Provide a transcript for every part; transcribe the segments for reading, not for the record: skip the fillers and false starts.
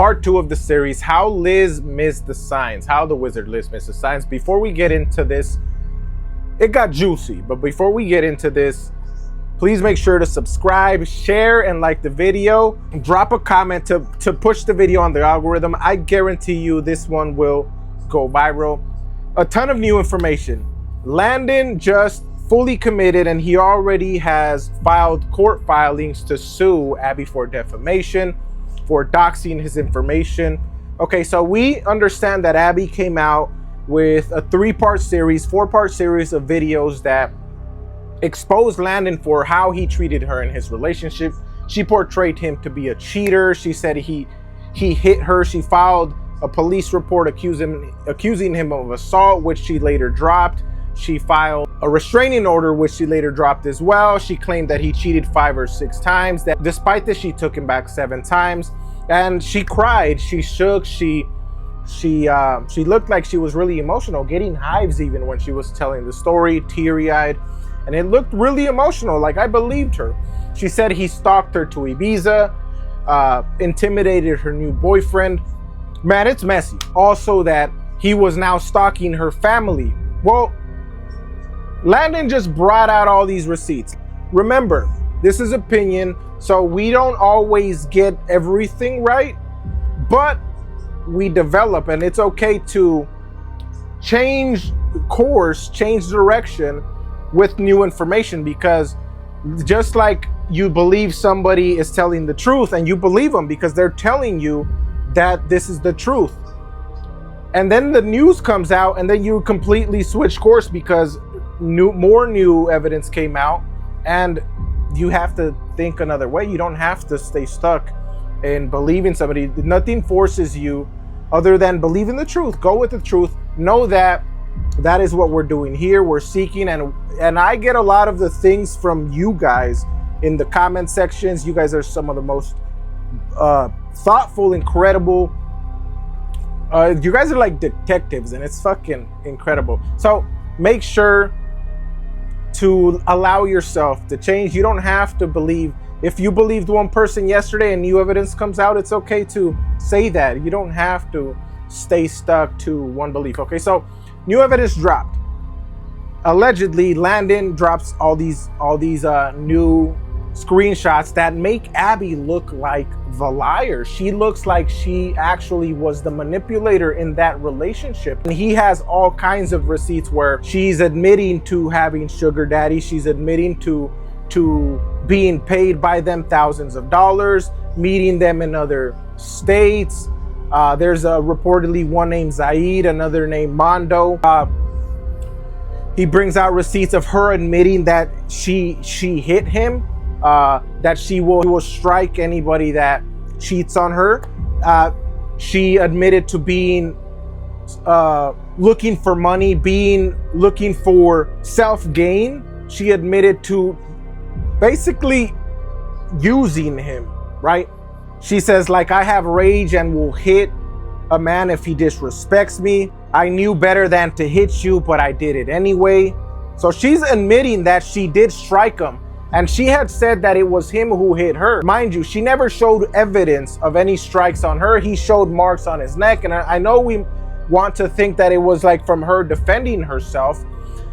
part 2 of the series, how Liz missed the signs, how the wizard Liz missed the signs. Before we get into this, it got juicy, but before we get into this, please make sure to subscribe, share, and like the video. Drop a comment to push the video on the algorithm. I guarantee you this one will go viral. A ton of new information. Landon just fully committed, and he already has filed court filings to sue Abby for defamation, for doxing his information. Okay, so we understand that Abby came out with a 4-part series of videos that exposed Landon for how he treated her in his relationship. She portrayed him to be a cheater. She said he hit her. She filed a police report accusing him of assault, which she later dropped. She filed a restraining order, which she later dropped as well. She claimed that he cheated 5 or 6 times. That despite this, she took him back 7 times. And she cried, she shook, she looked like she was really emotional, getting hives even when she was telling the story, teary-eyed. And it looked really emotional, like I believed her. She said he stalked her to Ibiza, intimidated her new boyfriend. Man, it's messy. Also that he was now stalking her family. Well, Landon just brought out all these receipts. Remember, this is opinion, so we don't always get everything right, but we develop, and it's okay to change course, change direction with new information, because just like you believe somebody is telling the truth and you believe them because they're telling you that this is the truth, and then the news comes out and then you completely switch course because more new evidence came out, and you have to think another way. You don't have to stay stuck in believing somebody. Nothing forces you other than believe in the truth. Go with the truth. Know that that is what we're doing here. We're seeking, and I get a lot of the things from you guys in the comment sections. You guys are some of the most thoughtful, incredible. You guys are like detectives, and it's fucking incredible. So make sure to allow yourself to change. You don't have to believe. If you believed one person yesterday and new evidence comes out, it's okay to say that. You don't have to stay stuck to one belief. Okay, so new evidence dropped. Allegedly, Landon drops all these new screenshots that make Abby look like the liar. She looks like she actually was the manipulator in that relationship. And he has all kinds of receipts where she's admitting to having sugar daddy. She's admitting to being paid by them thousands of dollars, meeting them in other states. There's reportedly one named Zaid, another named Mondo. He brings out receipts of her admitting that she hit him, that she will strike anybody that cheats on her. She admitted to being looking for money, looking for self-gain. She admitted to basically using him, right? She says, like, I have rage and will hit a man if he disrespects me. I knew better than to hit you, but I did it anyway. So she's admitting that she did strike him, and she had said that it was him who hit her. Mind you, she never showed evidence of any strikes on her. He showed marks on his neck, and I know we want to think that it was like from her defending herself,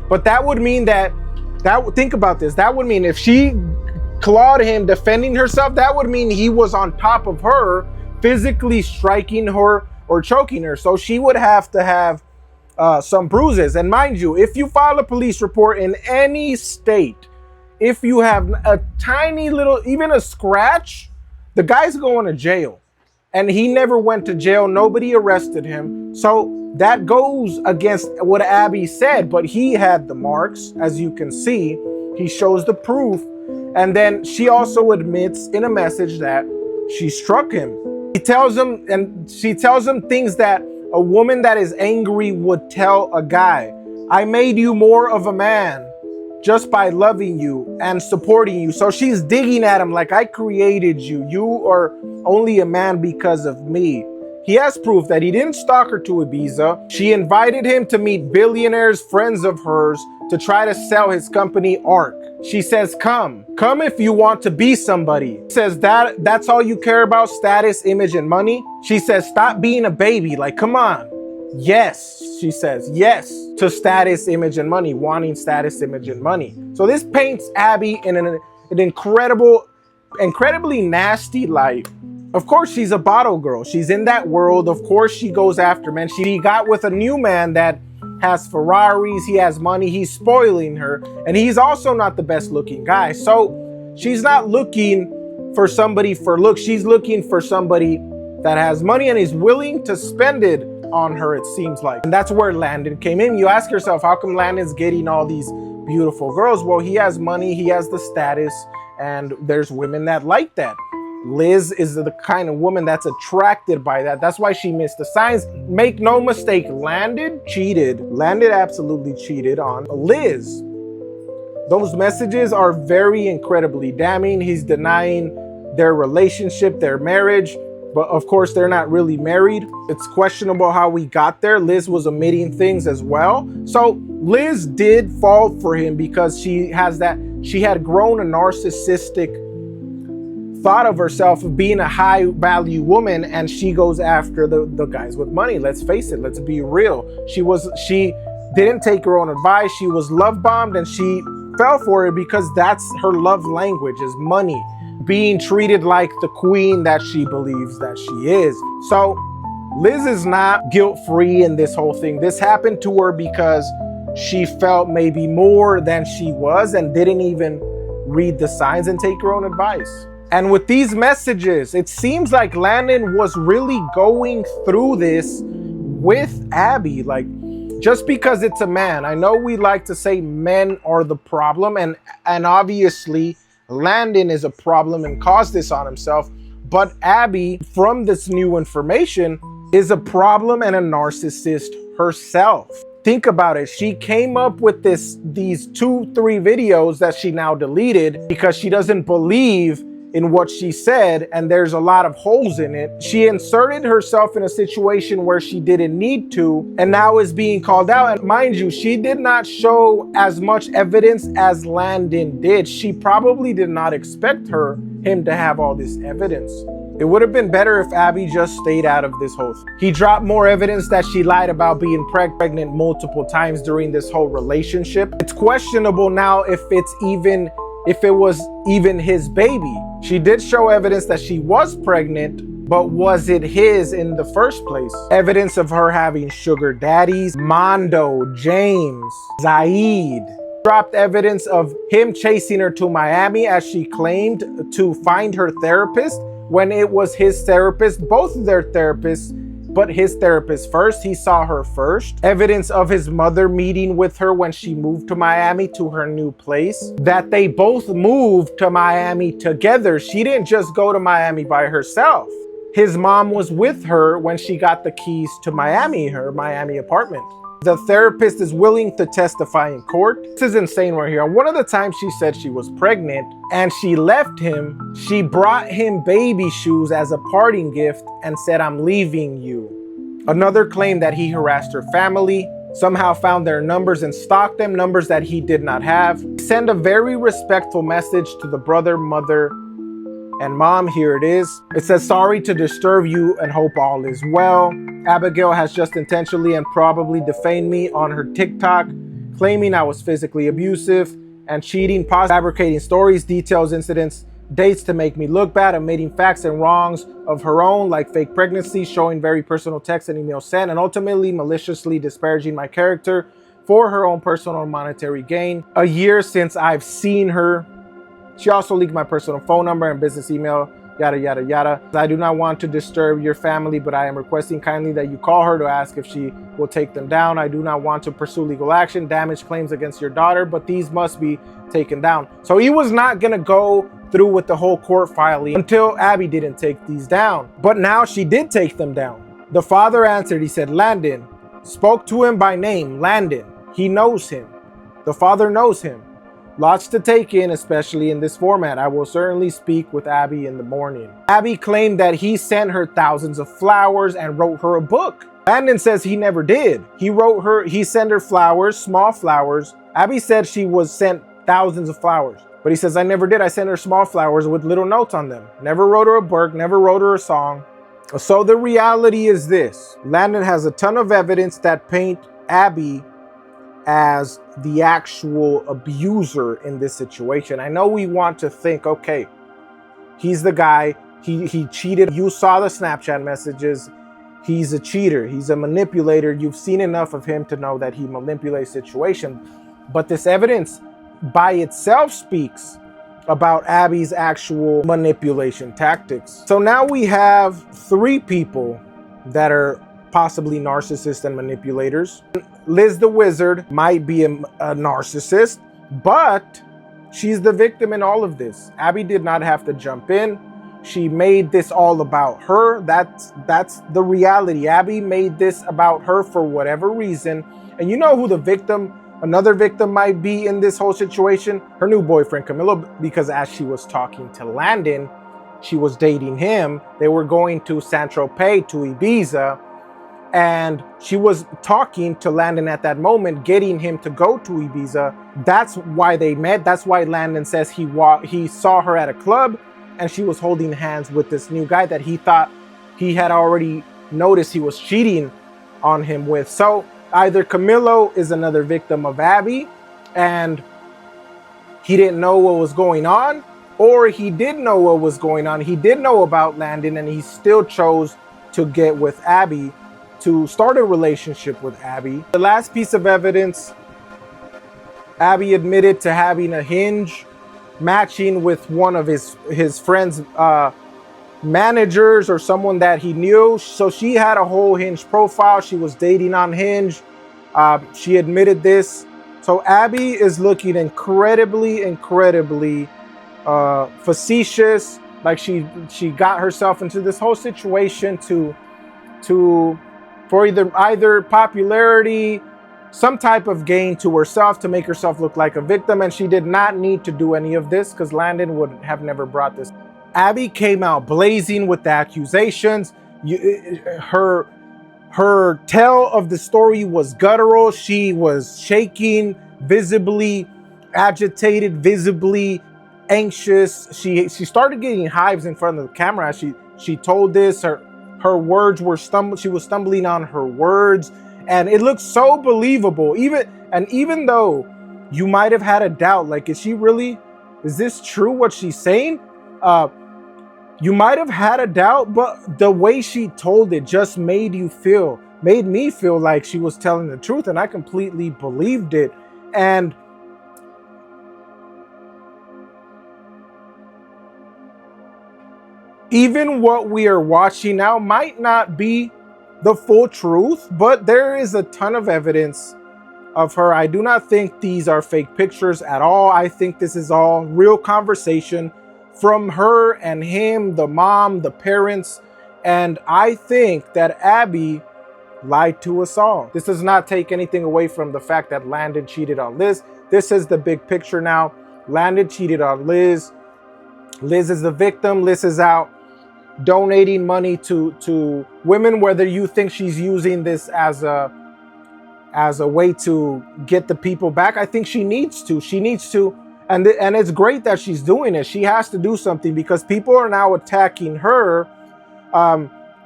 but that would mean that think about this. That would mean if she clawed him defending herself, that would mean he was on top of her, physically striking her or choking her. So she would have to have some bruises. And mind you, if you file a police report in any state, if you have a tiny little, even a scratch, the guy's going to jail. And he never went to jail. Nobody arrested him. So that goes against what Abby said, but he had the marks, as you can see. He shows the proof. And then she also admits in a message that she struck him. She tells him things that a woman that is angry would tell a guy. I made you more of a man just by loving you and supporting you. So she's digging at him like, I created you. You are only a man because of me. He has proof that he didn't stalk her to Ibiza. She invited him to meet billionaires, friends of hers, to try to sell his company, ARC. She says, come if you want to be somebody. He says, that's all you care about, status, image, and money. She says, stop being a baby, like, come on. Yes, she says, yes to status, image, and money, wanting status, image, and money. So this paints Abby in an incredibly nasty light. Of course, she's a bottle girl. She's in that world. Of course, she goes after men. She got with a new man that has Ferraris, he has money, he's spoiling her, and he's also not the best looking guy. So she's not looking for somebody for looks. She's looking for somebody that has money and is willing to spend it on her, it seems like. And that's where Landon came in. You ask yourself, how come Landon's getting all these beautiful girls? Well, he has money, he has the status, and there's women that like that. Liz is the kind of woman that's attracted by that. That's why she missed the signs. Make no mistake, Landon cheated. Landon absolutely cheated on Liz. Those messages are very incredibly damning. He's denying their relationship, their marriage, but of course they're not really married. It's questionable how we got there. Liz was omitting things as well. So Liz did fall for him because she had grown a narcissistic thought of herself of being a high value woman, and she goes after the guys with money. Let's face it, let's be real. She didn't take her own advice. She was love bombed, and she fell for it because that's her love language, is money, being treated like the queen that she believes that she is. So Liz is not guilt-free in this whole thing. This happened to her because she felt maybe more than she was and didn't even read the signs and take her own advice. And with these messages, it seems like Landon was really going through this with Abby. Like, just because it's a man, I know we like to say men are the problem, and obviously Landon is a problem and caused this on himself. But Abby, from this new information, is a problem and a narcissist herself. Think about it. She came up with these 2-3 videos that she now deleted because she doesn't believe in what she said, and there's a lot of holes in it. She inserted herself in a situation where she didn't need to, and now is being called out. And mind you, she did not show as much evidence as Landon did. She probably did not expect him to have all this evidence. It would have been better if Abby just stayed out of this whole thing. He dropped more evidence that she lied about being pregnant multiple times during this whole relationship. It's questionable now if it was even his baby. She did show evidence that she was pregnant, but was it his in the first place? Evidence of her having sugar daddies, Mondo, James, Zaid. Dropped evidence of him chasing her to Miami, as she claimed, to find her therapist, when it was his therapist, both of their therapists, but his therapist first. He saw her first. Evidence of his mother meeting with her when she moved to Miami, to her new place. That they both moved to Miami together. She didn't just go to Miami by herself. His mom was with her when she got the keys to Miami, her Miami apartment. The therapist is willing to testify in court. This is insane right here. One of the times she said she was pregnant and she left him, she brought him baby shoes as a parting gift and said, "I'm leaving you." Another claimed that he harassed her family, somehow found their numbers and stalked them, numbers that he did not have. Send a very respectful message to the brother, mother, and mom. Here it is. It says, "Sorry to disturb you and hope all is well. Abigail has just intentionally and probably defamed me on her TikTok, claiming I was physically abusive and cheating, fabricating stories, details, incidents, dates to make me look bad, omitting facts and wrongs of her own, like fake pregnancy, showing very personal texts and emails sent, and ultimately maliciously disparaging my character for her own personal and monetary gain. A year since I've seen her. She also leaked my personal phone number and business email, yada, yada, yada. I do not want to disturb your family, but I am requesting kindly that you call her to ask if she will take them down. I do not want to pursue legal action, damage claims against your daughter, but these must be taken down." So he was not going to go through with the whole court filing until Abby didn't take these down. But now she did take them down. The father answered. He said, "Landon," spoke to him by name, Landon. He knows him. The father knows him. Lots to take in, especially in this format. I will certainly speak with Abby in the morning. Abby claimed that he sent her thousands of flowers and wrote her a book. Landon says he never did. He sent her flowers, small flowers. Abby said she was sent thousands of flowers. But he says, I never did. I sent her small flowers with little notes on them. Never wrote her a book, never wrote her a song. So the reality is this. Landon has a ton of evidence that paint Abby as the actual abuser in this situation. I know we want to think, okay, he's the guy, he cheated. You saw the Snapchat messages. He's a cheater. He's a manipulator. You've seen enough of him to know that he manipulates situations. But this evidence by itself speaks about Abby's actual manipulation tactics. So now we have 3 people that are possibly narcissists and manipulators. Liz the Wizard might be a narcissist, but she's the victim in all of this. Abby did not have to jump in. She made this all about her. That's the reality. Abby made this about her for whatever reason. And you know who the victim, another victim might be in this whole situation? Her new boyfriend, Camilo, because as she was talking to Landon, she was dating him. They were going to Saint-Tropez, to Ibiza. And she was talking to Landon at that moment, getting him to go to Ibiza. That's why they met. That's why Landon says he saw her at a club and she was holding hands with this new guy that he thought he had already noticed he was cheating on him with. So either Camilo is another victim of Abby and he didn't know what was going on, or he did know what was going on. He did know about Landon and he still chose to get with Abby, to start a relationship with Abby. The last piece of evidence, Abby admitted to having a Hinge matching with one of his friends' managers or someone that he knew. So she had a whole Hinge profile. She was dating on Hinge. She admitted this. So Abby is looking incredibly facetious. Like she got herself into this whole situation for either popularity, some type of gain to herself, to make herself look like a victim. And she did not need to do any of this because Landon would have never brought this. Abby came out blazing with the accusations. Her tell of the story was guttural. She was shaking, visibly agitated, visibly anxious. She started getting hives in front of the camera as she told this. Her words were she was stumbling on her words, and it looked so believable. Even though you might have had a doubt, like, is this true what she's saying? You might have had a doubt, but the way she told it just made me feel like she was telling the truth, and I completely believed it. And even what we are watching now might not be the full truth, but there is a ton of evidence of her. I do not think these are fake pictures at all. I think this is all real conversation from her and him, the mom, the parents. And I think that Abby lied to us all. This does not take anything away from the fact that Landon cheated on Liz. This is the big picture now. Landon cheated on Liz. Liz is the victim. Liz is out donating money to women, whether you think she's using this as a way to get the people back. I think she needs to, and it's great that she's doing it. She has to do something because people are now attacking her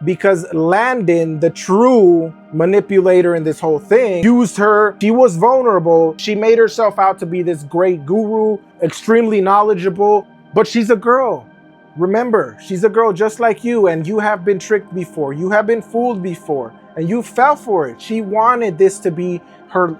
because Landon, the true manipulator in this whole thing, used her. She was vulnerable. She made herself out to be this great guru, extremely knowledgeable, but she's a girl. Remember, she's a girl just like you, and you have been tricked before. You have been fooled before, and you fell for it. She wanted this to be her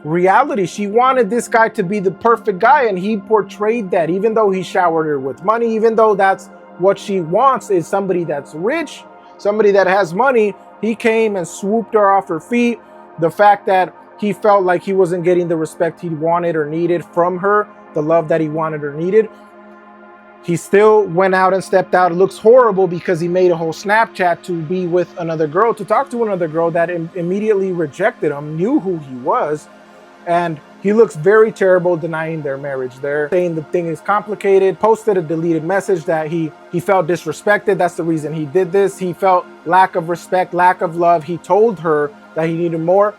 reality. She wanted this guy to be the perfect guy, and he portrayed that. Even though he showered her with money, even though that's what she wants, is somebody that's rich, somebody that has money, he came and swooped her off her feet. The fact that he felt like he wasn't getting the respect he wanted or needed from her, the love that he wanted or needed, he still went out and stepped out. It looks horrible because he made a whole Snapchat to be with another girl, to talk to another girl that immediately rejected him, knew who he was. And he looks very terrible denying their marriage there, saying the thing is complicated, posted a deleted message that he felt disrespected. That's the reason he did this. He felt lack of respect, lack of love. He told her that he needed more,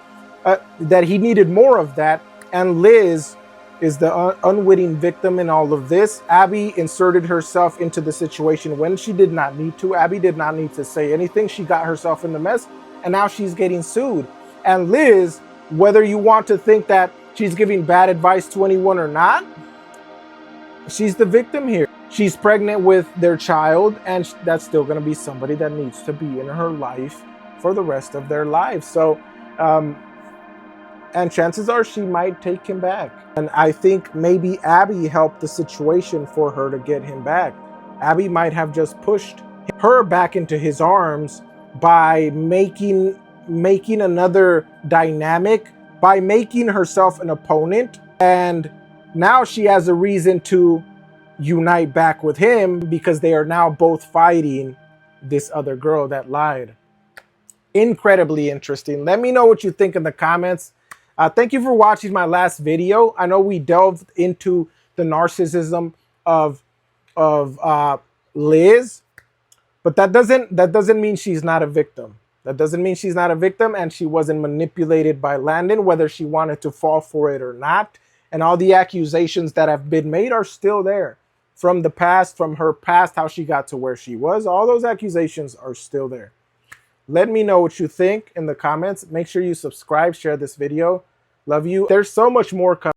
of that. And Liz is the unwitting victim in all of this. Abby inserted herself into the situation when she did not need to. Abby did not need to say anything. She got herself in the mess, and now she's getting sued. And Liz, whether you want to think that she's giving bad advice to anyone or not, she's the victim here. She's pregnant with their child, and that's still going to be somebody that needs to be in her life for the rest of their lives. So, and chances are she might take him back. And I think maybe Abby helped the situation for her to get him back. Abby might have just pushed her back into his arms by making another dynamic, by making herself an opponent. And now she has a reason to unite back with him because they are now both fighting this other girl that lied. Incredibly interesting. Let me know what you think in the comments. Thank you for watching my last video. I know we delved into the narcissism of Liz, but that doesn't mean she's not a victim. That doesn't mean she's not a victim, and she wasn't manipulated by Landon, whether she wanted to fall for it or not. And all the accusations that have been made are still there from the past, from her past, how she got to where she was. All those accusations are still there. Let me know what you think in the comments. Make sure you subscribe, share this video. Love you. There's so much more coming.